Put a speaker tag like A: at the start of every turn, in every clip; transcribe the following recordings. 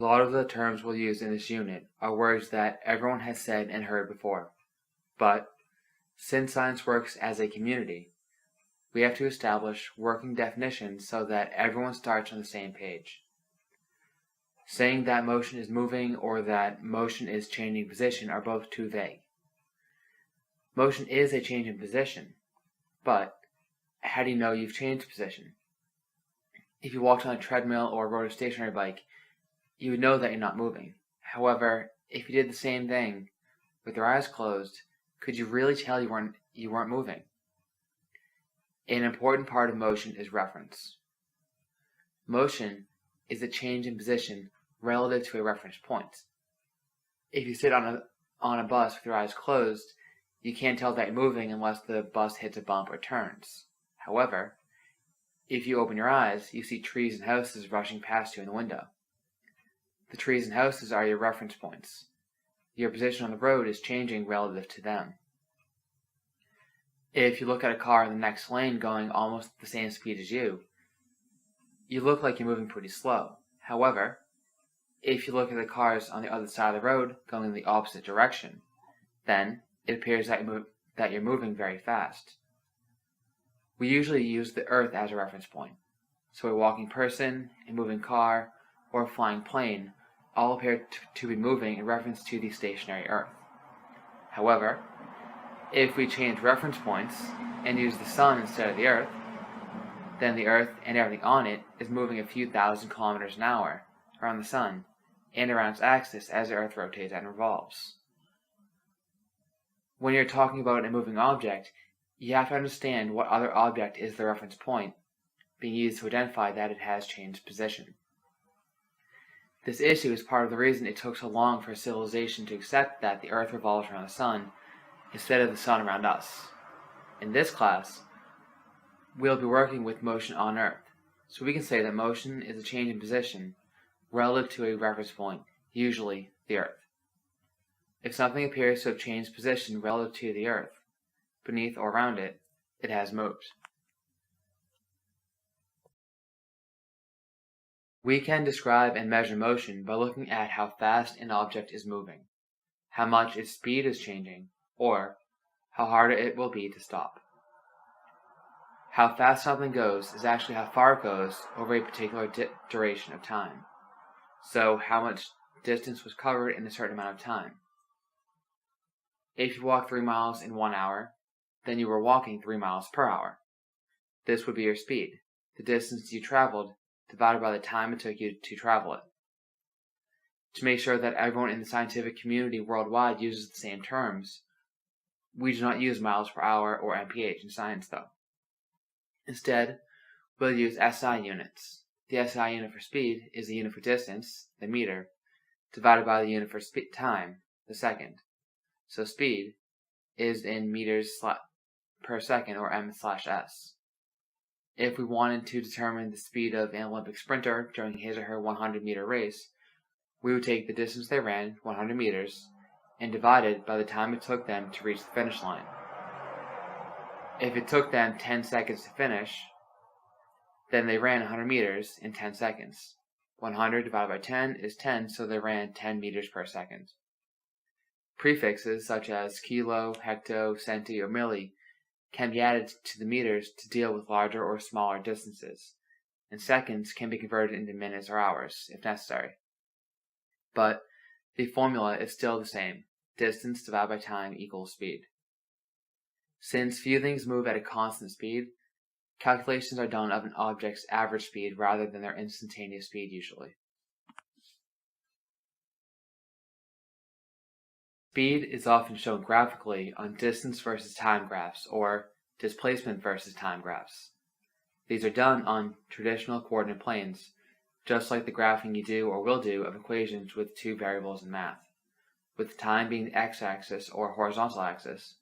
A: A lot of the terms we'll use in this unit are words that everyone has said and heard before, but since science works as a community, we have to establish working definitions so that everyone starts on the same page. Saying that motion is moving or that motion is changing position are both too vague. Motion is a change in position, but how do you know you've changed position? If you walked on a treadmill or rode a stationary bike, you would know that you're not moving. However, if you did the same thing with your eyes closed, could you really tell you weren't moving? An important part of motion is reference. Motion is a change in position relative to a reference point. If you sit on a bus with your eyes closed, you can't tell that you're moving unless the bus hits a bump or turns. However, if you open your eyes, you see trees and houses rushing past you in the window. The trees and houses are your reference points. Your position on the road is changing relative to them. If you look at a car in the next lane going almost at the same speed as you look like you're moving pretty slow. However, if you look at the cars on the other side of the road going in the opposite direction, then it appears that you're moving very fast. We usually use the Earth as a reference point, so a walking person, a moving car, or a flying plane all appear to be moving in reference to the stationary Earth. However, if we change reference points and use the Sun instead of the Earth, then the Earth and everything on it is moving a few thousand kilometers an hour around the Sun and around its axis as the Earth rotates and revolves. When you're talking about a moving object, you have to understand what other object is the reference point being used to identify that it has changed position. This issue is part of the reason it took so long for civilization to accept that the Earth revolves around the Sun instead of the Sun around us. In this class, we'll be working with motion on Earth, so we can say that motion is a change in position relative to a reference point, usually the Earth. If something appears to have changed position relative to the Earth, beneath or around it, it has moved. We can describe and measure motion by looking at how fast an object is moving, how much its speed is changing, or how hard it will be to stop. How fast something goes is actually how far it goes over a particular duration of time. So how much distance was covered in a certain amount of time. If you walk 3 miles in 1 hour, then you were walking 3 miles per hour. This would be your speed, the distance you traveled divided by the time it took you to travel it. To make sure that everyone in the scientific community worldwide uses the same terms, we do not use miles per hour or mph in science though. Instead, we'll use SI units. The SI unit for speed is the unit for distance, the meter, divided by the unit for time, the second. So speed is in meters per second, or m/s. If we wanted to determine the speed of an Olympic sprinter during his or her 100-meter race, we would take the distance they ran, 100 meters, and divide it by the time it took them to reach the finish line. If it took them 10 seconds to finish, then they ran 100 meters in 10 seconds. 100 divided by 10 is 10, so they ran 10 meters per second. Prefixes such as kilo, hecto, centi, or milli can be added to the meters to deal with larger or smaller distances, and seconds can be converted into minutes or hours, if necessary. But the formula is still the same: distance divided by time equals speed. Since few things move at a constant speed, calculations are done of an object's average speed rather than their instantaneous speed usually. Speed is often shown graphically on distance versus time graphs, or displacement versus time graphs. These are done on traditional coordinate planes, just like the graphing you do or will do of equations with two variables in math, with time being the x-axis or horizontal axis,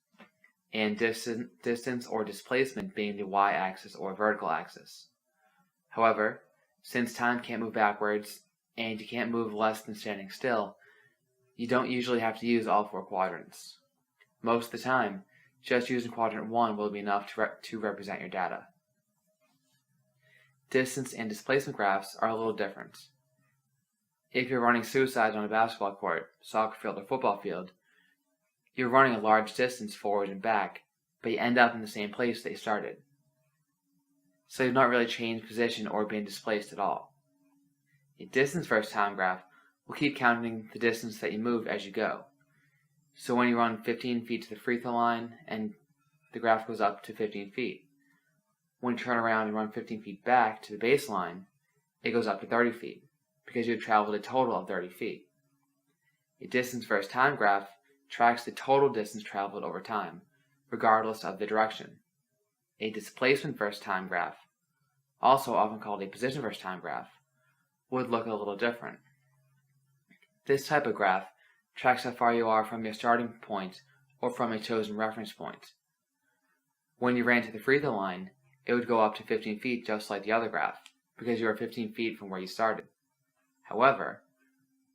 A: and distance or displacement being the y-axis or vertical axis. However, since time can't move backwards, and you can't move less than standing still, you don't usually have to use all 4 quadrants. Most of the time, just using quadrant 1 will be enough to represent your data. Distance and displacement graphs are a little different. If you're running suicides on a basketball court, soccer field, or football field, you're running a large distance forward and back, but you end up in the same place that you started. So you've not really changed position or been displaced at all. A distance versus time graph will keep counting the distance that you move as you go. So when you run 15 feet to the free throw line, and the graph goes up to 15 feet. When you turn around and run 15 feet back to the baseline, it goes up to 30 feet, because you have traveled a total of 30 feet. A distance versus time graph tracks the total distance traveled over time, regardless of the direction. A displacement versus time graph, also often called a position versus time graph, would look a little different. This type of graph tracks how far you are from your starting point or from a chosen reference point. When you ran to the free throw line, it would go up to 15 feet just like the other graph, because you were 15 feet from where you started. However,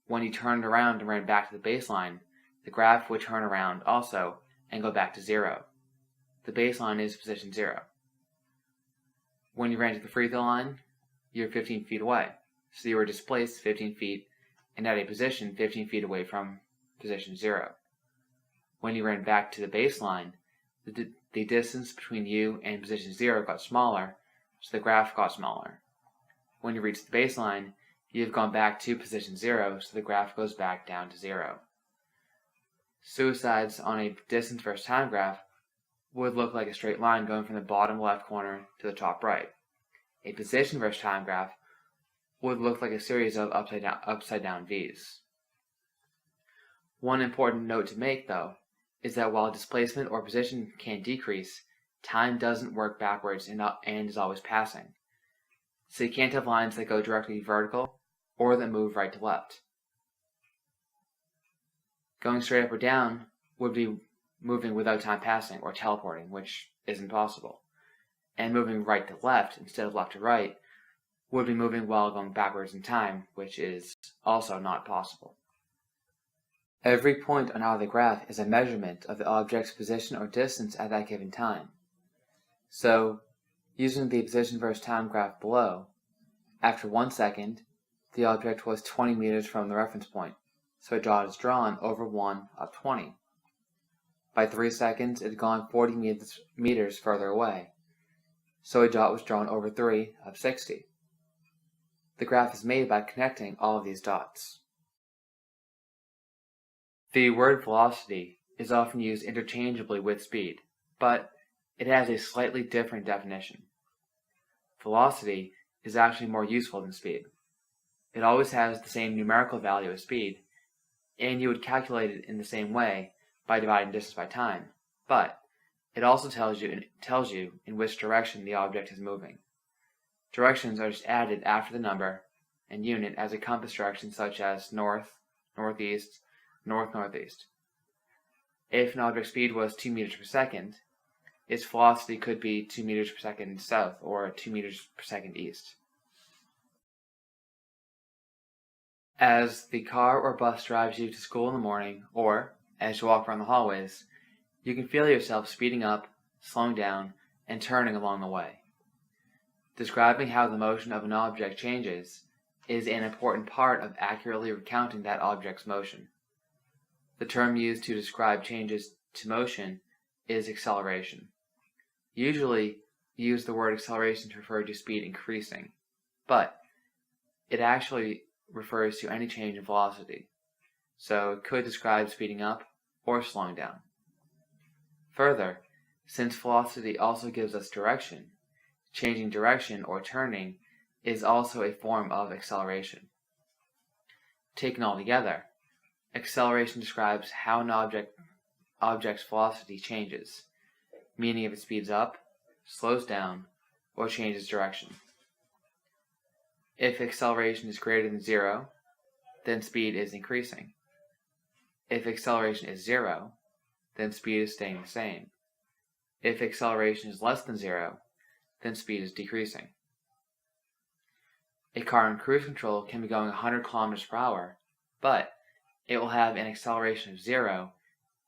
A: when you turned around and ran back to the baseline, the graph would turn around also and go back to 0. The baseline is position 0. When you ran to the free throw line, you were 15 feet away, so you were displaced 15 feet and at a position 15 feet away from position 0. When you ran back to the baseline, the distance between you and position 0 got smaller, so the graph got smaller. When you reach the baseline, you have gone back to position 0, so the graph goes back down to 0. Suicides on a distance versus time graph would look like a straight line going from the bottom left corner to the top right. A position versus time graph would look like a series of upside down V's. One important note to make, though, is that while displacement or position can decrease, time doesn't work backwards and is always passing. So you can't have lines that go directly vertical or that move right to left. Going straight up or down would be moving without time passing or teleporting, which isn't possible. And moving right to left instead of left to right would be moving while going backwards in time, which is also not possible. Every point on either graph is a measurement of the object's position or distance at that given time. So, using the position versus time graph below, after 1 second, the object was 20 meters from the reference point, so a dot is drawn over 1 of 20. By 3 seconds, it had gone 40 meters further away, so a dot was drawn over 3 of 60. The graph is made by connecting all of these dots. The word velocity is often used interchangeably with speed, but it has a slightly different definition. Velocity is actually more useful than speed. It always has the same numerical value as speed, and you would calculate it in the same way by dividing distance by time, but it also tells you in which direction the object is moving. Directions are just added after the number and unit as a compass direction, such as north, northeast, north-northeast. If an object's speed was 2 meters per second, its velocity could be 2 meters per second south or 2 meters per second east. As the car or bus drives you to school in the morning, or as you walk around the hallways, you can feel yourself speeding up, slowing down, and turning along the way. Describing how the motion of an object changes is an important part of accurately recounting that object's motion. The term used to describe changes to motion is acceleration. Usually, you use the word acceleration to refer to speed increasing, but it actually refers to any change in velocity, so it could describe speeding up or slowing down. Further, since velocity also gives us direction, changing direction or turning is also a form of acceleration. Taken all together, acceleration describes how an object's velocity changes, meaning if it speeds up, slows down, or changes direction. If acceleration is greater than 0, then speed is increasing. If acceleration is 0, then speed is staying the same. If acceleration is less than 0, then speed is decreasing. A car in cruise control can be going 100 kilometers per hour, but it will have an acceleration of 0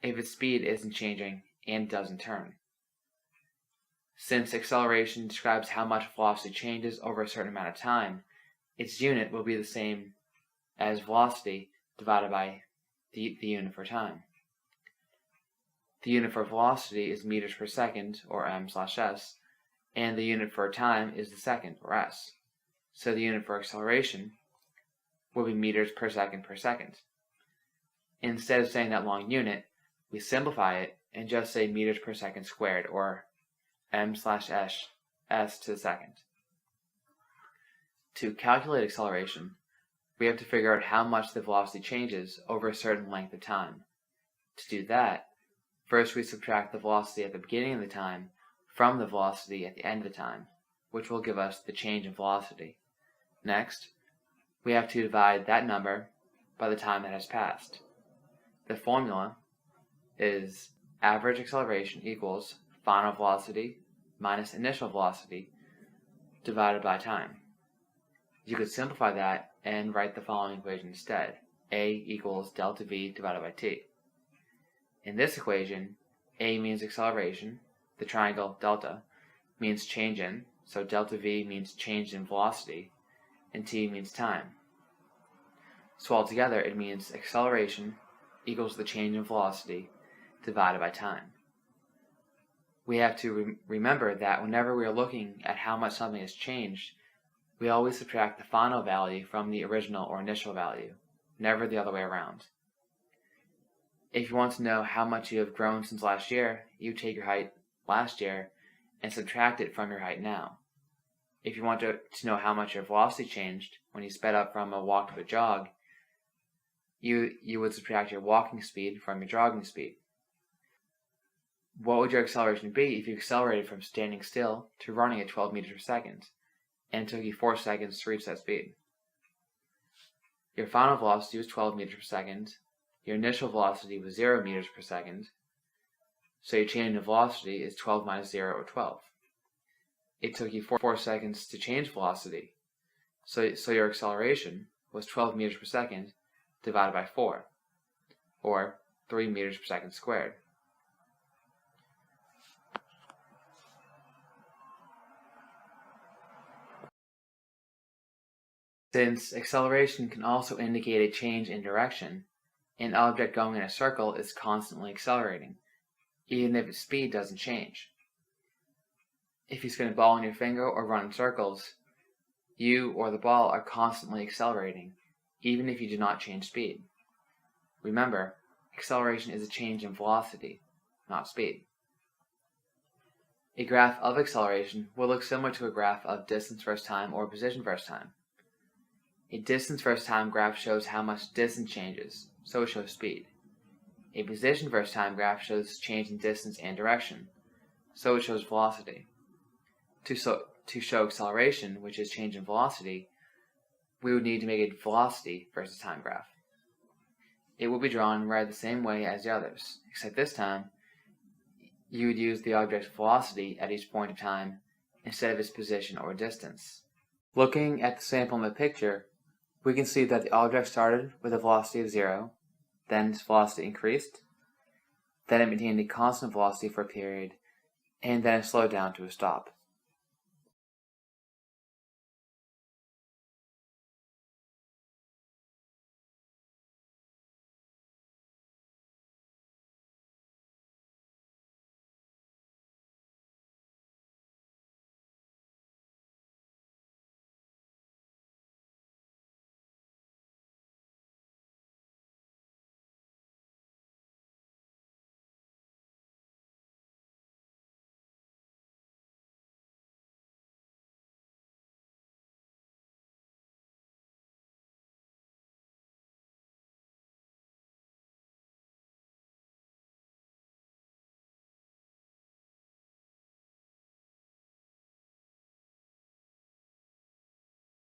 A: if its speed isn't changing and doesn't turn. Since acceleration describes how much velocity changes over a certain amount of time, its unit will be the same as velocity divided by the unit for time. The unit for velocity is meters per second, or m/s, and the unit for time is the second, or s. So the unit for acceleration will be meters per second per second. Instead of saying that long unit, we simplify it and just say meters per second squared, or m/s to the second. To calculate acceleration, we have to figure out how much the velocity changes over a certain length of time. To do that, first we subtract the velocity at the beginning of the time from the velocity at the end of the time, which will give us the change in velocity. Next, we have to divide that number by the time that has passed. The formula is average acceleration equals final velocity minus initial velocity divided by time. You could simplify that and write the following equation instead: A equals delta V divided by T. In this equation, A means acceleration, the triangle delta means change in, so delta V means change in velocity, and T means time. So altogether it means acceleration equals the change in velocity divided by time. We have to remember that whenever we are looking at how much something has changed, we always subtract the final value from the original or initial value, never the other way around. If you want to know how much you have grown since last year, you take your height last year and subtract it from your height now. If you want to know how much your velocity changed when you sped up from a walk to a jog, you would subtract your walking speed from your jogging speed. What would your acceleration be if you accelerated from standing still to running at 12 meters per second, and it took you 4 seconds to reach that speed? Your final velocity was 12 meters per second, your initial velocity was 0 meters per second, so your change in velocity is 12 minus 0, or 12. It took you 4 seconds to change velocity, so your acceleration was 12 meters per second divided by 4, or 3 meters per second squared. Since acceleration can also indicate a change in direction, an object going in a circle is constantly accelerating, even if its speed doesn't change. If you spin a ball on your finger or run in circles, you or the ball are constantly accelerating, even if you do not change speed. Remember, acceleration is a change in velocity, not speed. A graph of acceleration will look similar to a graph of distance versus time or position versus time. A distance versus time graph shows how much distance changes, so it shows speed. A position versus time graph shows change in distance and direction, so it shows velocity. To show acceleration, which is change in velocity, we would need to make a velocity versus time graph. It will be drawn right the same way as the others, except this time, you would use the object's velocity at each point of time instead of its position or distance. Looking at the sample in the picture, we can see that the object started with a velocity of 0, then its velocity increased, then it maintained a constant velocity for a period, and then it slowed down to a stop.